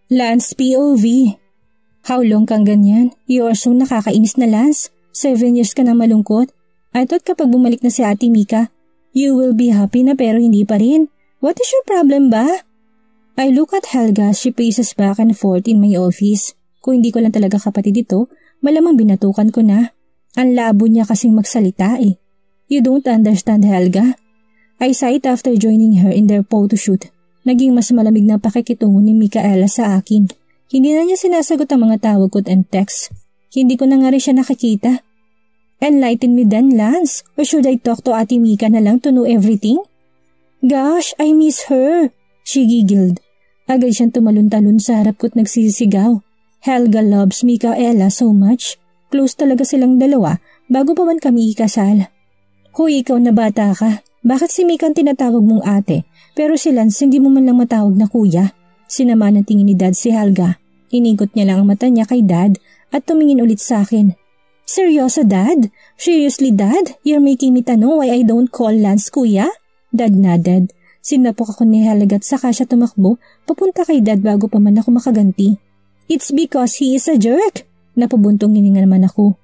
Lance POV. How long kang ganyan? You are so nakakainis na, Lance. 7 years ka na malungkot. I thought kapag bumalik na si Ate Mika, you will be happy na pero hindi pa rin. What is your problem ba? I look at Helga as she paces back and forth in my office. Kung hindi ko lang talaga kapatid ito, malamang binatukan ko na. Ang labo niya kasing magsalita eh. You don't understand, Helga. I sighed after joining her in their photoshoot. Naging mas malamig na pakikitungo ni Micaela sa akin. Hindi na niya sinasagot ang mga tawag ko and text. Hindi ko na nga rin siya nakikita. Enlighten me then, Lance. Or should I talk to Ate Mika na lang to know everything? Gosh, I miss her. She giggled. Agad siyang tumalon-talon sa harap ko't nagsisigaw. Helga loves Micaela so much. Close talaga silang dalawa bago pa man kami ikasal. Hoy, ikaw na bata ka. Bakit si Mika ang tinatawag mong ate? Pero si Lance hindi mo man lang matawag na kuya. Sinama ng tingin ni Dad si Helga. Inikot niya lang ang mata niya kay Dad at tumingin ulit sa akin. Seryoso, Dad? Seriously, Dad? You're making me tanong why I don't call Lance kuya? Dad nodded. Sinapok ako ni Helga at saka siya tumakbo papunta kay Dad bago pa man ako makaganti. It's because he is a jerk. Napabuntong hininga naman ako.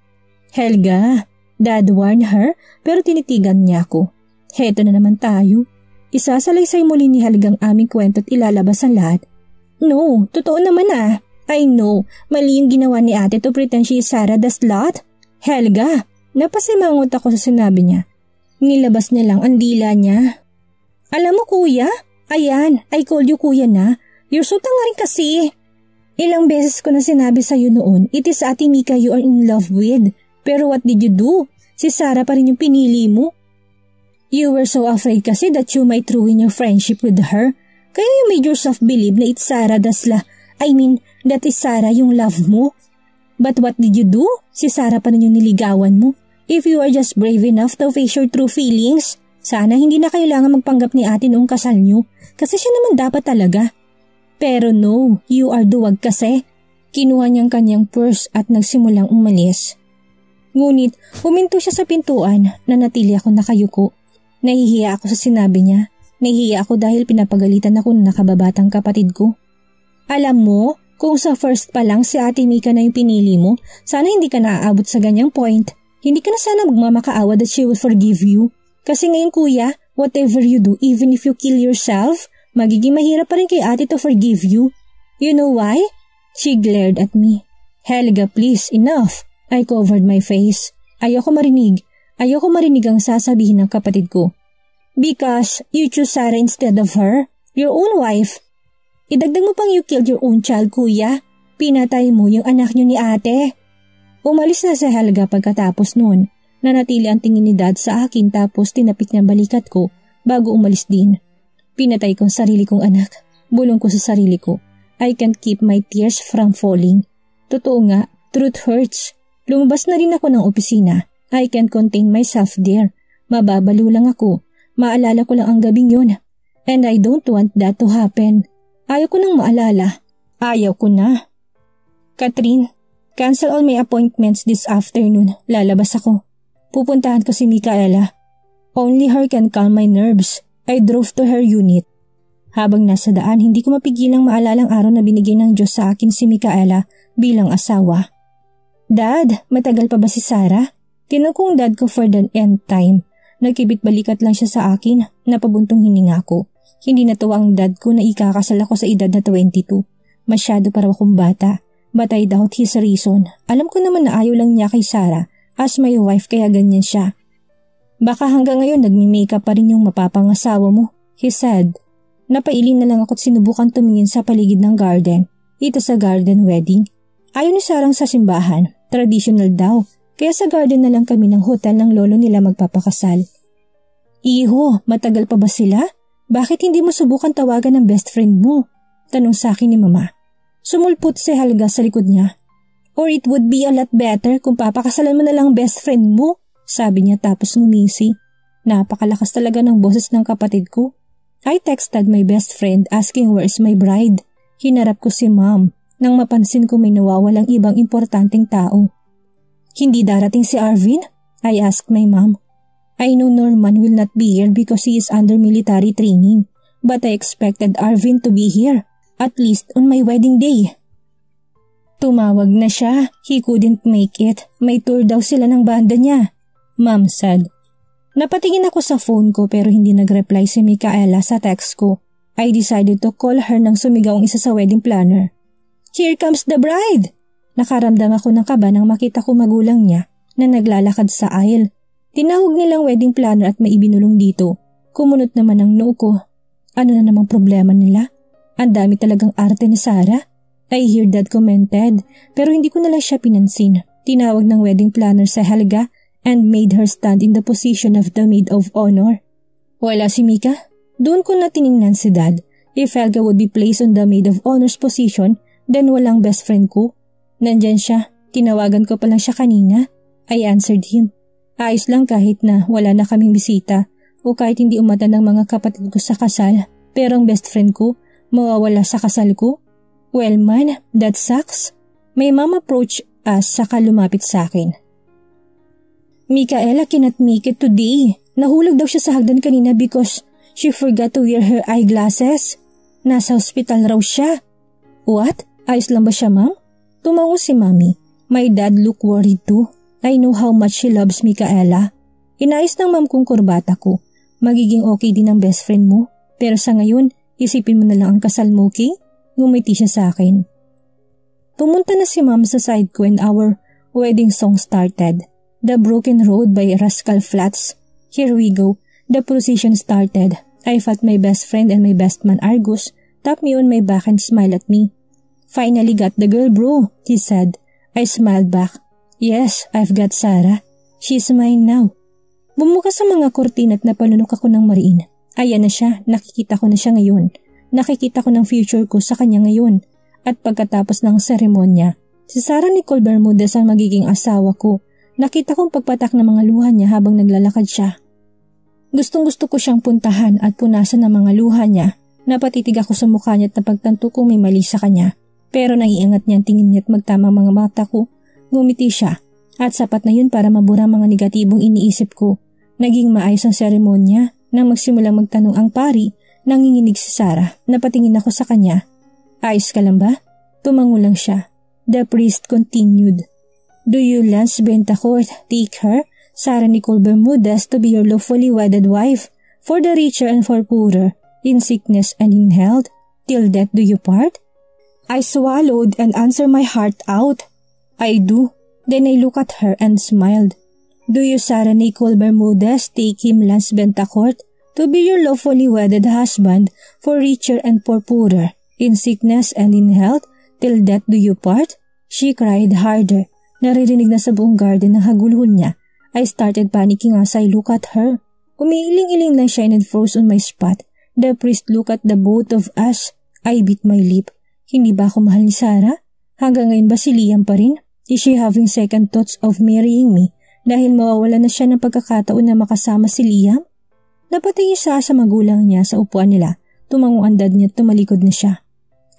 Helga, Dad warned her pero tinitigan niya ako. Heto na naman tayo. Isasalaysay muli ni Helgang aming kwento at ilalabas ang lahat. No, totoo naman ah. I know, mali yung ginawa ni ate to pretend she is Sarah the slut. Helga, napasimangot ako sa sinabi niya. Nilabas niya lang ang dila niya. Alam mo kuya, ayan, I called you kuya na. You're so tanga rin kasi. Ilang beses ko na sinabi sa'yo noon, it is Ate Mika you are in love with. Pero what did you do? Si Sarah pa rin yung pinili mo. You were so afraid kasi that you might ruin your friendship with her. Kaya you made yourself believe na it's Sarah that is Sarah yung love mo. But what did you do? Si Sarah pa rin yung niligawan mo. If you are just brave enough to face your true feelings, sana hindi na kailangan magpanggap ni ate noong kasal niyo. Kasi siya naman dapat talaga. Pero no, you are duwag kasi. Kinuha niyang kanyang purse at nagsimulang umalis. Ngunit, huminto siya sa pintuan na natili ako nakayuko. Nahihiya ako sa sinabi niya. Nahihiya ako dahil pinapagalitan ako ng nakababatang kapatid ko. Alam mo, kung sa first pa lang si Ate Mika na yung pinili mo, sana hindi ka naaabot sa ganyang point. Hindi ka na sana magmamakaawa that she will forgive you. Kasi ngayon kuya, whatever you do, even if you kill yourself, magiging mahirap pa rin kay ate to forgive you. You know why? She glared at me. Helga, please, enough. I covered my face. Ayoko marinig ang sasabihin ng kapatid ko. Because you choose Sarah instead of her, your own wife. Idagdag mo pang you killed your own child, kuya. Pinatay mo yung anak niyo ni ate. Umalis na si Helga pagkatapos noon. Nanatili ang tingin ni Dad sa akin tapos tinapik niya balikat ko bago umalis din. Pinatay kong sarili kong anak. Bulong ko sa sarili ko. I can't keep my tears from falling. Totoo nga, truth hurts. Lumabas na rin ako ng opisina. I can't contain myself there. Mababaliw lang ako. Maalala ko lang ang gabing yun. And I don't want that to happen. Ayaw ko nang maalala. Ayaw ko na. Catherine, cancel all my appointments this afternoon. Lalabas ako. Pupuntahan ko si Micaela. Only her can calm my nerves. I drove to her unit. Habang nasa daan, hindi ko mapigilang maalalang araw na binigay ng Diyos sa akin si Micaela bilang asawa. Dad, matagal pa ba si Sarah? Tinanong kong dad ko for the nth time. Nagkibit balikat lang siya sa akin, napabuntong hininga ko. Hindi natuwa ang dad ko na ikakasal ako sa edad na 22. Masyado para akong bata. But I doubt his reason. Alam ko naman na ayaw lang niya kay Sarah as my wife kaya ganyan siya. Baka hanggang ngayon nagmi-makeup pa rin yung mapapangasawa mo, he said. Napailin na lang ako't sinubukan tumingin sa paligid ng garden. Ito sa garden wedding. Ayaw ni Sarang sa simbahan, traditional daw. Kaya sa garden na lang kami ng hotel ng lolo nila magpapakasal. Iho, matagal pa ba sila? Bakit hindi mo subukan tawagan ng best friend mo? Tanong sa akin ni Mama. Sumulpot si Helga sa likod niya. Or it would be a lot better kung papakasalan mo na lang best friend mo, sabi niya tapos ngumisi. Napakalakas talaga ng boses ng kapatid ko. I texted my best friend asking where's my bride. Hinarap ko si Mom nang mapansin ko may nawawalang ibang importanteng tao. Hindi darating si Arvin? I asked my mom. I know Norman will not be here because he is under military training, but I expected Arvin to be here. At least on my wedding day. Tumawag na siya. He couldn't make it. May tour daw sila ng banda niya. Mom said. Napatingin ako sa phone ko pero hindi nag-reply si Micaela sa text ko. I decided to call her nang sumigaw ang isa sa wedding planner. Here comes the bride! Nakaramdam ako ng kaba nang makita ko magulang niya na naglalakad sa aisle. Tinawag nilang wedding planner at may ibinulong dito. Kumunot naman ang noo ko. Ano na namang problema nila? Ang dami talagang arte ni Sarah. I hear Dad commented pero hindi ko na lang siya pinansin. Tinawag ng wedding planner sa Helga and made her stand in the position of the maid of honor. Wala si Mika. Doon ko na tiningnan si Dad. If Helga would be placed on the maid of honor's position, then walang best friend ko. Nandyan siya. Tinawagan ko pa lang siya kanina. I answered him. Ayos lang kahit na wala na kaming bisita o kahit hindi umatan ng mga kapatid ko sa kasal. Pero ang best friend ko, mawawala sa kasal ko? Well man, that sucks. May mom approach us saka lumapit sa akin. Micaela cannot make it today. Nahulog daw siya sa hagdan kanina because she forgot to wear her eyeglasses. Nasa hospital raw siya. What? Ayos lang ba siya, ma'am? Tumango si Mami. My dad looked worried too. I know how much she loves Micaela. Inayos ng ma'am kong kurbata ko. Magiging okay din ang best friend mo. Pero sa ngayon, isipin mo na lang ang kasal mo, okay? Ngumiti siya sa akin. Pumunta na si ma'am sa side ko and our wedding song started. The Broken Road by Rascal Flatts. Here we go. The procession started. I felt my best friend and my best man Argus tap me on my back and smile at me. Finally got the girl, bro, he said. I smiled back. Yes, I've got Sarah. She's mine now. Bumukas sa mga kortina at napalunok ako ng mariin. Ayan na siya, nakikita ko na siya ngayon. Nakikita ko ng future ko sa kanya ngayon. At pagkatapos ng seremonya, si Sarah Nicole Bermudez ang magiging asawa ko. Nakita kong pagpatak ng mga luha niya habang naglalakad siya. Gustong-gusto ko siyang puntahan at punasan ng mga luha niya. Napatitig ako sa mukha niya at napagtanto kong may mali sa kanya. Pero naiingat niya ang tingin niya at magtama mga mata ko. Ngumiti siya at sapat na yun para mabura mga negatibong iniisip ko. Naging maayos ang seremonya nang magsimulang magtanong ang pari. Nanginginig si Sarah. Napatingin ako sa kanya. Ayos ka lang ba? Tumango lang siya. The priest continued. Do you, Lance Bentacourt, take her, Sarah Nicole Bermudez, to be your lawfully wedded wife, for the richer and for poorer, in sickness and in health, till death do you part? I swallowed and answered my heart out. I do. Then I looked at her and smiled. Do you, Sarah Nicole Bermudez, take him, Lance Bentacourt, to be your lawfully wedded husband, for richer and for poorer, in sickness and in health, till death do you part? She cried harder. Naririnig na sa buong garden ng hagulhol niya. I started panicking as I looked at her. Umiiling-iling lang siya and it froze on my spot. The priest looked at the both of us. I bit my lip. Hindi ba ako mahal ni Sarah? Hanggang ngayon ba si Liam pa rin? Is she having second thoughts of marrying me dahil mawawala na siya ng pagkakataon na makasama si Liam? Napatingin siya sa magulang niya sa upuan nila. Tumango ang dad niya at tumalikod na siya.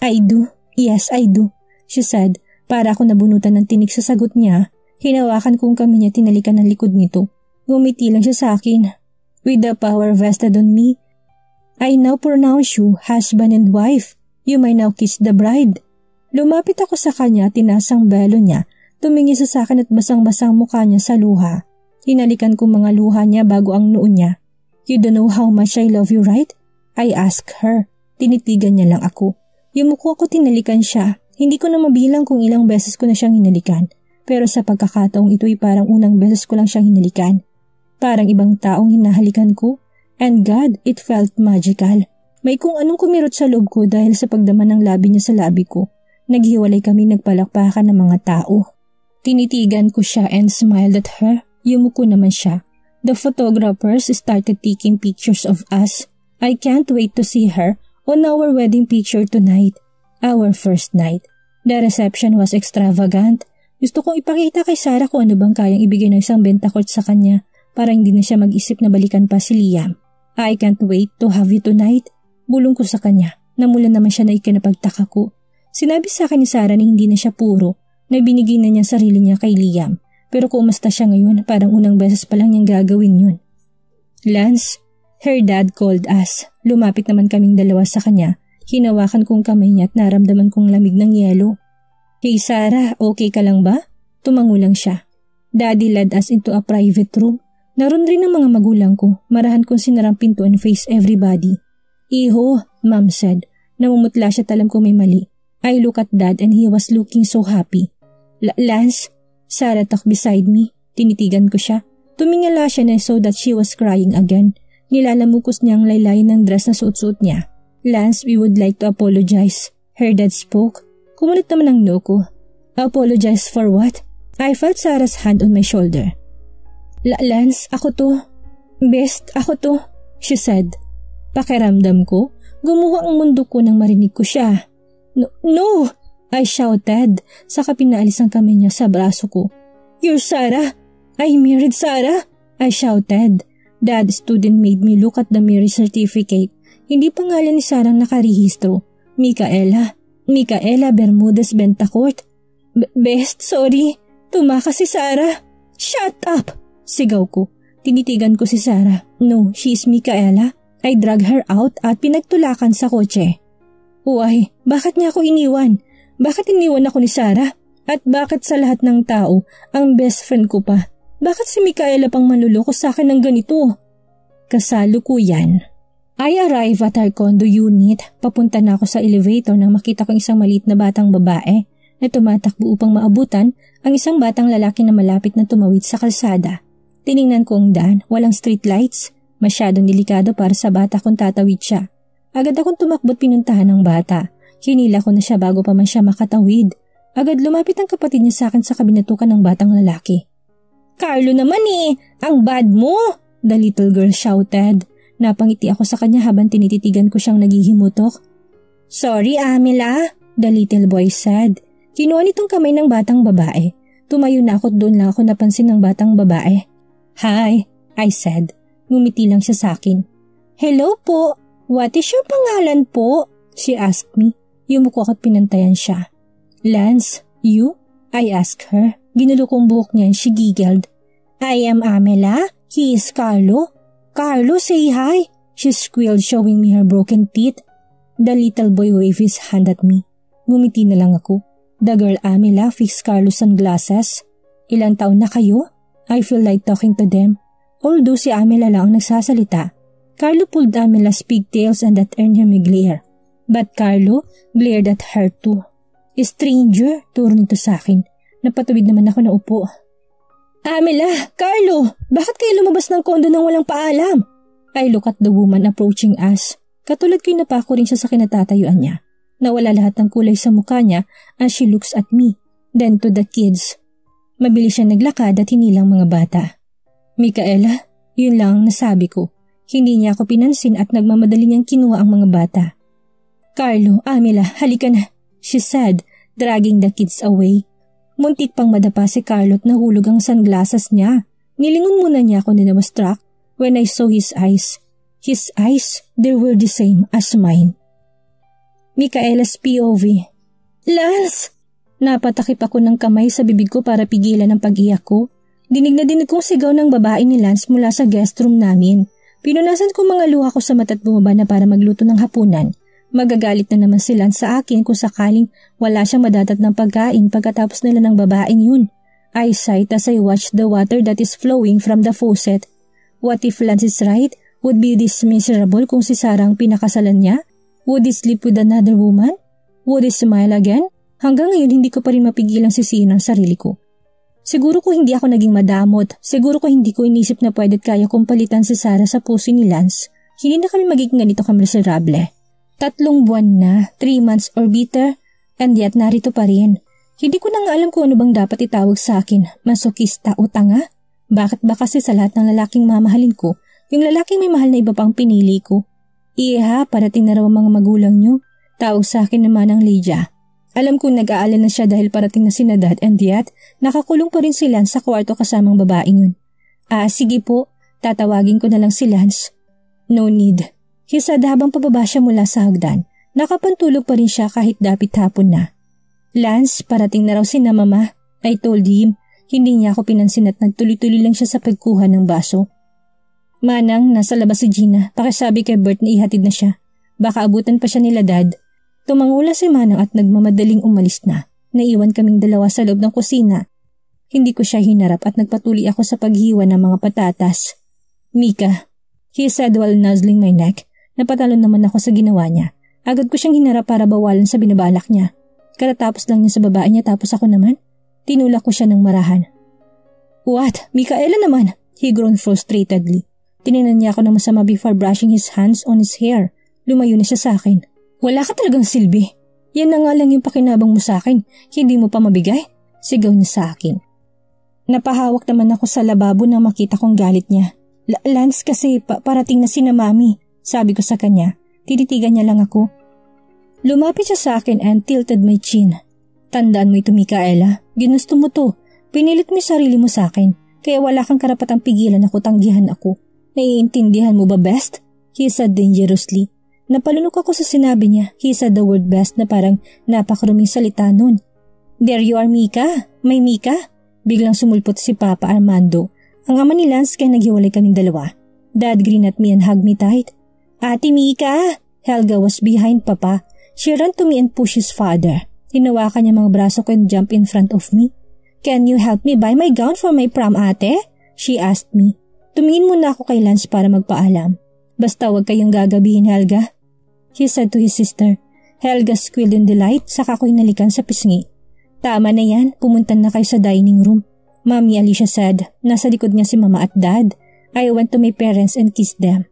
I do. Yes, I do, she said. Para ako nabunutan ng tinik sa sagot niya, hinawakan kong kami niya tinalikan ng likod nito. Ngumiti lang siya sa akin. With the power vested on me, I now pronounce you husband and wife. You may now kiss the bride. Lumapit ako sa kanya, tinasang belo niya. Tumingin sa akin at basang-basang mukha niya sa luha. Hinalikan ko mga luha niya bago ang noo niya. You don't know how much I love you, right? I asked her. Tinitigan niya lang ako. Yumuko ako, tinalikan siya. Hindi ko na mabilang kung ilang beses ko na siyang hinalikan. Pero sa pagkakataong ito'y parang unang beses ko lang siyang hinalikan. Parang ibang taong hinahalikan ko. And God, it felt magical. May kung anong kumirot sa loob ko dahil sa pagdaman ng labi niya sa labi ko. Naghiwalay kami nagpalakpakan ng mga tao. Tinitigan ko siya and smiled at her. Yumuko naman siya. The photographers started taking pictures of us. I can't wait to see her on our wedding picture tonight. Our first night. The reception was extravagant. Gusto kong ipakita kay Sarah kung ano bang kayang ibigay ng isang Bentacourt sa kanya para hindi na siya mag-isip na balikan pa si Liam. I can't wait to have you tonight. Bulong ko sa kanya. Namulan naman siya na ikinapagtaka ko. Sinabi sa akin ni Sarah na hindi na siya puro, na binigay na niya sarili niya kay Liam. Pero kung umasta siya ngayon, parang unang beses pa lang niyang gagawin yun. Lance, her dad called us. Lumapit naman kaming dalawa sa kanya. Hinawakan kong kamay niya at naramdaman kong lamig ng yelo. Hey Sarah, okay ka lang ba? Tumango lang siya. Daddy led us into a private room. Naroon rin ang mga magulang ko. Marahan kong sinarang pinto and face everybody. Iho, Mom said. Namumutla siya, talam ko may mali. I look at Dad and he was looking so happy. Lance? Sarah talked beside me. Tinitigan ko siya. Tumingala siya na so that she was crying again. Nilalamukos niya ang laylayan ng dress na suot-suot niya. Lance, we would like to apologize. Her dad spoke. Kumulit naman ang no ko. Apologize for what? I felt Sarah's hand on my shoulder. Lance, ako to. Best, ako to, she said. Pakiramdam ko, gumuho ang mundo ko nang marinig ko siya. No! I shouted. Saka pinaalis ang kamay niya sa braso ko. You're Sarah! I married Sarah! I shouted. Dad stood and made me look at the marriage certificate. Hindi pangalan ni Sarah nakarehistro. Micaela Bermudez Bentacourt. Best, sorry. Tumakas si Sarah. Shut up! Sigaw ko. Tinitigan ko si Sarah. No, she is Micaela. I drag her out at pinagtulakan sa kotse. Why? Bakit niya ako iniwan? Bakit iniwan ako ni Sarah? At bakit sa lahat ng tao, ang best friend ko pa? Bakit si Micaela pang manluloko sa akin ng ganito? Kasalukuyan. I arrive at our condo unit. Papunta na ako sa elevator nang makita ko isang maliit na batang babae na tumatakbo upang maabutan ang isang batang lalaki na malapit na tumawid sa kalsada. Tiningnan ko ang daan, walang street lights. Masyadong delikado para sa bata kung tatawid siya. Agad akong tumakbo't pinuntahan ng bata. Hinila ko na siya bago pa man siya makatawid. Agad lumapit ang kapatid niya sa akin sa kabinatukan ng batang lalaki. Carlo naman ang bad mo! The little girl shouted. Napangiti ako sa kanya habang tinititigan ko siyang naghihimutok. Sorry, Amela, the little boy said. Kinuha nitong kamay ng batang babae. Tumayo na ako, doon lang ako napansin ng batang babae. Hi, I said. Ngumiti lang siya sa akin. Hello po, what is your pangalan po? She asked me. Yumuko at pinantayan siya. Lance, you? I asked her. Ginulo kong buhok niyan, she giggled. I am Amela, he is Carlo. Carlo, say hi, she squealed, showing me her broken teeth. The little boy waved his hand at me. Ngumiti na lang ako. The girl Amela fixed Carlo's sunglasses. Ilang taon na kayo? I feel like talking to them. Although si Amela lang ang nagsasalita, Carlo pulled Amela's pigtails and that earned him a glare. But Carlo glared at her too. Stranger, turo nito sa akin. Napatuwid naman ako na upo. Amela, Carlo, bakit kayo lumabas ng kondo nang walang paalam? I look at the woman approaching us. Katulad ko'y napako rin siya sa kinatatayuan niya. Nawala lahat ng kulay sa mukha niya as she looks at me, then to the kids. Mabilis siya naglakad at hinilang mga bata. Micaela, yun lang ang nasabi ko. Hindi niya ako pinansin at nagmamadali niyang kinuha ang mga bata. Carlo, Amela, halika na, she said, dragging the kids away. Muntik pang madapa si Carlo at nahulog ang sunglasses niya. Nilingon muna niya ako na was struck when I saw his eyes. His eyes, they were the same as mine. Micaela's POV. Lance! Napatakip ako ng kamay sa bibig ko para pigilan ang pag-iyak ko. Dinig na dinig kong sigaw ng babae ni Lance mula sa guest room namin. Pinunasan ko mga luha ko sa mata't bumaba na para magluto ng hapunan. Magagalit na naman si Lance sa akin kung sakaling wala siyang madadat ng pagkain pagkatapos nila ng babaeng yun. I sighed as I watched the water that is flowing from the faucet. What if Lance is right? Would be this miserable kung si Sarah ang pinakasalan niya? Would he sleep with another woman? Would he smile again? Hanggang ngayon hindi ko pa rin mapigilang sisihin ang sarili ko. Siguro ko hindi ako naging madamot. Siguro ko hindi ko inisip na pwedeng kaya kong palitan si Sarah sa puso ni Lance. Hindi na kami magiging ganito kamiserable. 3 buwan na, 3 months or bitter, and yet narito pa rin. Hindi ko na nga alam kung ano bang dapat itawag sa akin, masokista o tanga. Bakit ba kasi sa lahat ng lalaking mamahalin ko, yung lalaking may mahal na iba pang pinili ko? Iha, parating na raw ang mga magulang niyo. Tawag sa akin naman ang Lydia. Alam kong nag-aalala na siya dahil parating na si Dad and yet, nakakulong pa rin si Lance sa kwarto kasamang babaeng yun. Sige po, tatawagin ko na lang si Lance. No need. He said habang pababa siya mula sa hagdan. Nakapantulog pa rin siya kahit dapit hapon na. Lance, parating na raw si na mama. I told him. Hindi niya ako pinansin at nagtuloy-tuloy lang siya sa pagkuha ng baso. Manang, nasa labas si Gina. Pakisabi kay Bert na ihatid na siya. Baka abutan pa siya nila Dad. Tumangula si Manang at nagmamadaling umalis na. Naiwan kaming dalawa sa loob ng kusina. Hindi ko siya hinarap at nagpatuloy ako sa paghiwa ng mga patatas. Mika, he said while nuzzling my neck. Napatalon naman ako sa ginawa niya. Agad ko siyang hinarap para bawalan sa binabalak niya. Karatapos lang niya sa babae niya tapos ako naman. Tinulak ko siya ng marahan. What? Mikaela naman? He groaned frustratedly. Tinignan niya ako ng masama before brushing his hands on his hair. Lumayo na siya sa akin. Wala ka talagang silbi. Yan na nga lang yung pakinabang mo sa akin. Hindi mo pa mabigay? Sigaw niya sa akin. Napahawak naman ako sa lababo nang makita kong galit niya. Lance kasi parating na sina Mami. Sabi ko sa kanya. Tititigan niya lang ako. Lumapit siya sa akin and tilted my chin. Tandaan mo ito Mikaela. Ginusto mo to. Pinilit mo yung sarili mo sa akin. Kaya wala kang karapatang pigilan ako, tanggihan ako. Naiintindihan mo ba best? He said dangerously. Napalunok ako sa sinabi niya. He said the word best na parang napakaruming salita nun. There you are Mika. May Mika. Biglang sumulpot si Papa Armando. Ang ama ni Lance kaya naghiwalay kaming dalawa. Dad grinned at me and hugged me tight. Ate Mika! Helga was behind Papa. She ran to me and pushed his father. Hinawakan niya mga braso ko and jumped in front of me. Can you help me buy my gown for my prom ate? She asked me. Tumingin muna ako kay Lance para magpaalam. Basta wag kayong gagabihin Helga. He said to his sister. Helga squealed in delight saka ko hinalikan sa pisngi. Tama na yan, pumunta na kayo sa dining room. Mommy Alicia said. Nasa likod niya si Mama at Dad. I went to my parents and kissed them.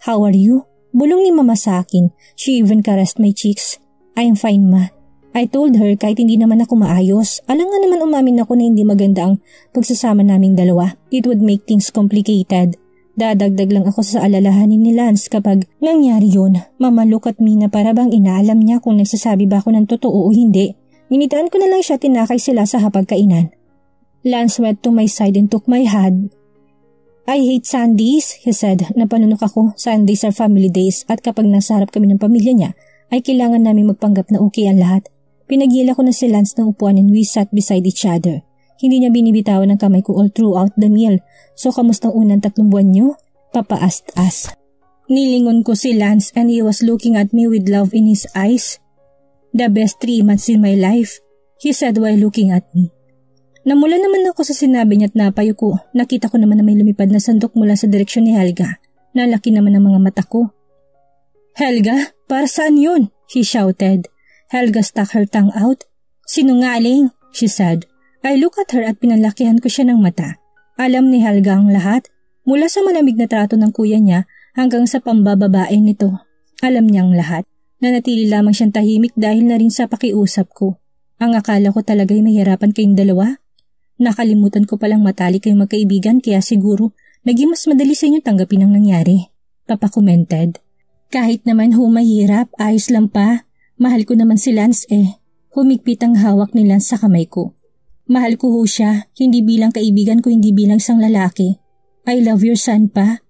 How are you? Bulong ni Mama sa akin. She even caressed my cheeks. I'm fine ma. I told her kahit hindi naman ako maayos. Alam nga naman umamin ako na hindi maganda ang pagsasama naming dalawa. It would make things complicated. Dadagdag lang ako sa alalahanin ni Lance kapag nangyari yun. Mama look at me na para bang inaalam niya kung nagsasabi ba ako ng totoo o hindi. Ninitaan ko na lang siya tinakay sila sa hapagkainan. Lance went to my side and took my hand. I hate Sundays, he said. Napanunok ako. Sundays are family days at kapag nasa harap kami ng pamilya niya, ay kailangan namin magpanggap na okay ang lahat. Pinagila ko na si Lance ng upuan and we sat beside each other. Hindi niya binibitawan ng kamay ko all throughout the meal. So kamusta ang unang 3 buwan niyo? Papa asked us. Nilingon ko si Lance and he was looking at me with love in his eyes. The best 3 months in my life, he said while looking at me. Namula naman ako sa sinabi niya at napayo ko. Nakita ko naman na may lumipad na sandok mula sa direksyon ni Helga. Nalaki naman ang mga mata ko. Helga, para saan yun? He shouted. Helga stuck her tongue out. Sinungaling, she said. I look at her at pinalakihan ko siya ng mata. Alam ni Helga ang lahat. Mula sa malamig na trato ng kuya niya hanggang sa pambababae nito. Alam niyang lahat. Nanatili lamang siyang tahimik dahil na rin sa pakiusap ko. Ang akala ko talaga'y mahirapan kayong dalawa. Nakalimutan ko palang matalik kayong magkaibigan kaya siguro naging mas madali sa inyo tanggapin ang nangyari. Papa commented. Kahit naman mahirap, ayos lang pa. Mahal ko naman si Lance eh. Humigpit ang hawak ni Lance sa kamay ko. Mahal ko siya, hindi bilang kaibigan ko, hindi bilang isang lalaki. I love your son pa.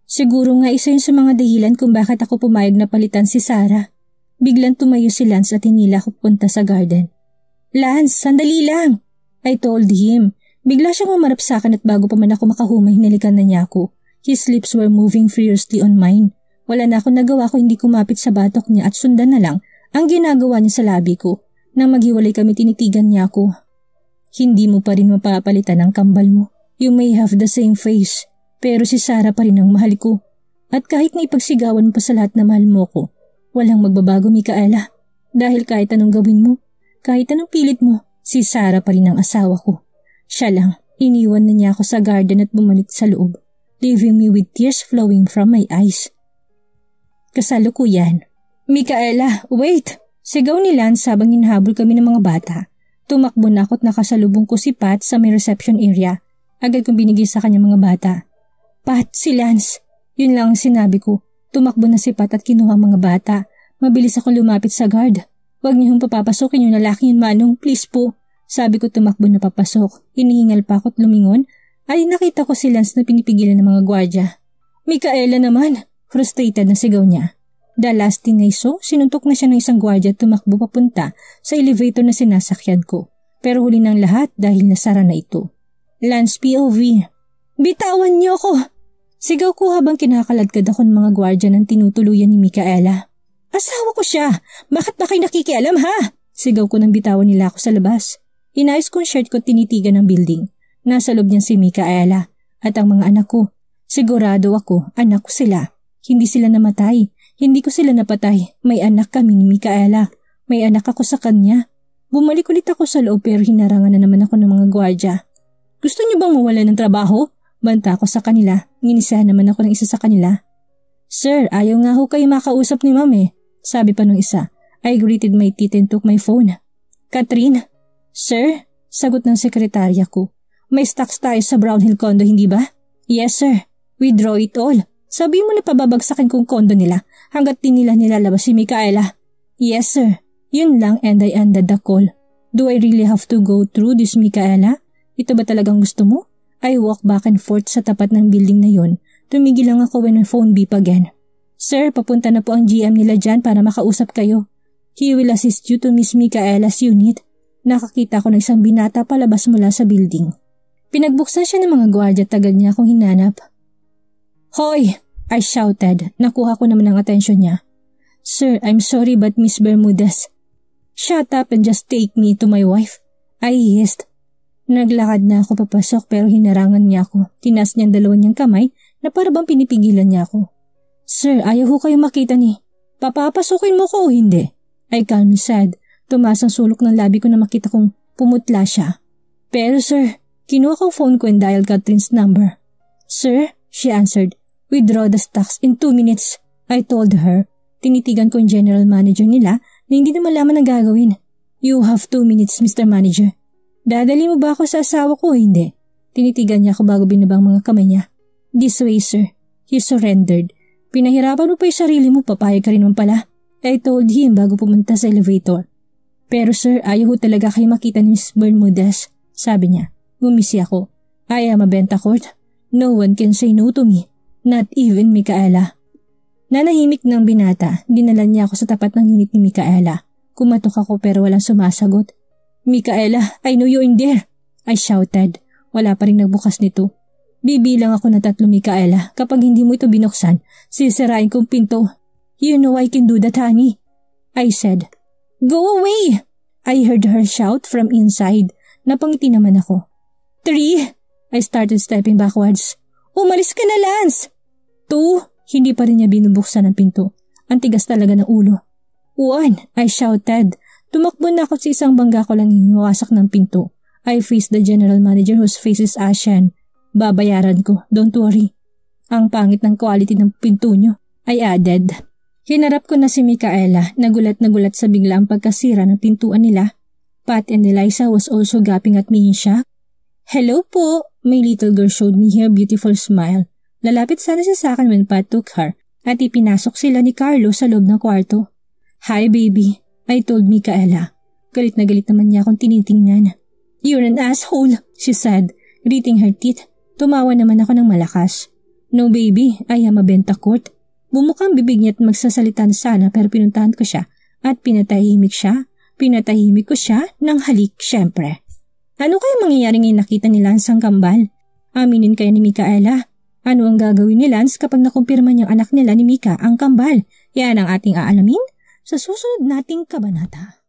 Siguro nga isa yun sa mga dahilan kung bakit ako pumayag na palitan si Sarah. Biglang tumayo si Lance at hinila ko punta sa garden. Lance, sandali lang! I told him. Bigla siyang umarap sa akin at bago pa man ako makahumay, hinalikan na niya ako. His lips were moving furiously on mine. Wala na akong nagawa ko hindi kumapit sa batok niya at sundan na lang ang ginagawa niya sa labi ko. Nang maghiwalay kami tinitigan niya ako. Hindi mo pa rin mapapalitan ang kambal mo. You may have the same face, pero si Sarah pa rin ang mahal ko. At kahit na ipagsigawan pa sa lahat na mahal mo ko, walang magbabago Mikaela. Dahil kahit anong gawin mo, kahit anong pilit mo, si Sarah pa rin ang asawa ko. Siya lang, iniwan na niya ako sa garden at bumalik sa loob, leaving me with tears flowing from my eyes. Kasalukuyan. Mikaela, wait! Sigaw ni Lance habang hinahabol kami ng mga bata. Tumakbo na ako at nakasalubong ko si Pat sa may reception area. Agad kong binigay sa kanya mga bata. Pat, si Lance. Yun lang ang sinabi ko. Tumakbo na si Pat at kinuha ang mga bata. Mabilis akong lumapit sa guard. Huwag niyong papapasokin yung lalaki yun Manong, please po. Sabi ko tumakbo na papasok. Hinihingal pa ako at lumingon. Ay nakita ko si Lance na pinipigilan ng mga gwardya. Mikaela naman. Frustrated na sigaw niya. The last thing I saw, sinuntok na siya ng isang gwardya at tumakbo papunta sa elevator na sinasakyan ko. Pero huli ng lahat dahil nasara na ito. Lance POV. Bitawan niyo ko! Sigaw ko habang kinakaladkad ako ng mga gwardya ng tinutuluyan ni Micaela. Asawa ko siya! Bakit ba kayo nakikialam ha? Sigaw ko nang bitawan nila ako sa labas. Inayos ko ang shirt ko tinitigan ng building. Nasa loob niyan si Micaela at ang mga anak ko. Sigurado ako, anak ko sila. Hindi sila namatay. Hindi ko sila napatay. May anak kami ni Micaela. May anak ako sa kanya. Bumalik ulit ako sa loob pero hinarangan na naman ako ng mga gwardya. Gusto niyo bang mawala ng trabaho? Banta ako sa kanila. Nginisahan naman ako ng isa sa kanila. Sir, ayaw nga ho kayo makausap ni ma'am eh. Sabi pa nung isa. I gritted my teeth and took my phone. Catherine? Sir? Sagot ng sekretarya ko. May stocks tayo sa Brown Hill condo, hindi ba? Yes sir. Withdraw it all. Sabi mo na pababagsakin kong condo nila hanggat di nila nilalabas si Micaela. Yes sir. Yun lang and I ended the call. Do I really have to go through this, Micaela? Ito ba talagang gusto mo? I walk back and forth sa tapat ng building na yon. Tumigil lang ako when my phone beep again. Sir, papunta na po ang GM nila dyan para makausap kayo. He will assist you to Miss Micaela's unit. Nakakita ko ng isang binata palabas mula sa building. Pinagbuksan siya ng mga gwardya tagad niya akong hinanap. Hoy! I shouted. Nakuha ko naman ang atensyon niya. Sir, I'm sorry but Miss Bermudez. Shut up and just take me to my wife. I hissed. Naglakad na ako papasok pero hinarangan niya ako. Tinas niya ang dalawa niyang kamay na para bang pinipigilan niya ako. Sir, ayaw ko kayo makita ni. Papapasukin mo ko o hindi? I calmly said. Tumaas ang sulok ng labi ko na makita kong pumutla siya. Pero sir, kinuha ko ang phone ko and dialed Catherine's number. Sir, she answered, withdraw the stocks in 2 minutes. I told her. Tinitigan ko yung general manager nila na hindi na malaman ang gagawin. You have 2 minutes, Mr. Manager. Dadali mo ba ako sa asawa ko o hindi? Tinitigan niya ako bago binabang mga kamay niya. This way, sir. He surrendered. Pinahirapan mo pa yung sarili mo, papayag ka rin naman pala. I told him bago pumunta sa elevator. Pero sir, ayaw ko talaga kayo makita ni Miss Bermudez. Sabi niya. Gumisi ako. I am a Bentacourt. No one can say no to me. Not even Micaela. Nanahimik ng binata. Dinala niya ako sa tapat ng unit ni Micaela. Kumatok ako pero walang sumasagot. Micaela, I know you're in there. I shouted. Wala pa rin nagbukas nito. Bibilang ako na 3, Micaela. Kapag hindi mo ito binuksan, sisirain kong pinto. You know I can do that, honey. I said. Go away! I heard her shout from inside. Napangiti naman ako. 3. I started stepping backwards. Umalis ka na, Lance! 2. Hindi pa rin niya binubuksan ang pinto. Ang tigas talaga ng ulo. 1. I shouted. Tumakbo na ako sa isang bangga ko lang hiniwasak ng pinto. I faced the general manager whose face is ashen. Babayaran ko, don't worry. Ang pangit ng quality ng pinto nyo. I added. Hinarap ko na si Micaela. Nagulat sa biglang pagkasira ng pintuan nila. Pat and Eliza was also gaping at me in shock. Hello po! My little girl showed me her beautiful smile. Lalapit sana siya sa akin when Pat took her at ipinasok sila ni Carlo sa loob ng kwarto. Hi baby, I told Micaela. Galit na galit naman niya akong tinitingnan. You're an asshole, she said, gritting her teeth. Tumawa naman ako ng malakas. No baby, I am a Bentacourt. Bumukang bibig niya at magsasalita na sana pero pinuntahan ko siya at pinatahimik siya. Pinatahimik ko siya ng halik syempre. Ano kaya mangyayari ngayon nakita ni Lance ang kambal? Aminin kaya ni Micaela? Ano ang gagawin ni Lance kapag nakumpirma niyang anak nila ni Mika ang kambal? Yan ang ating aalamin sa susunod nating kabanata.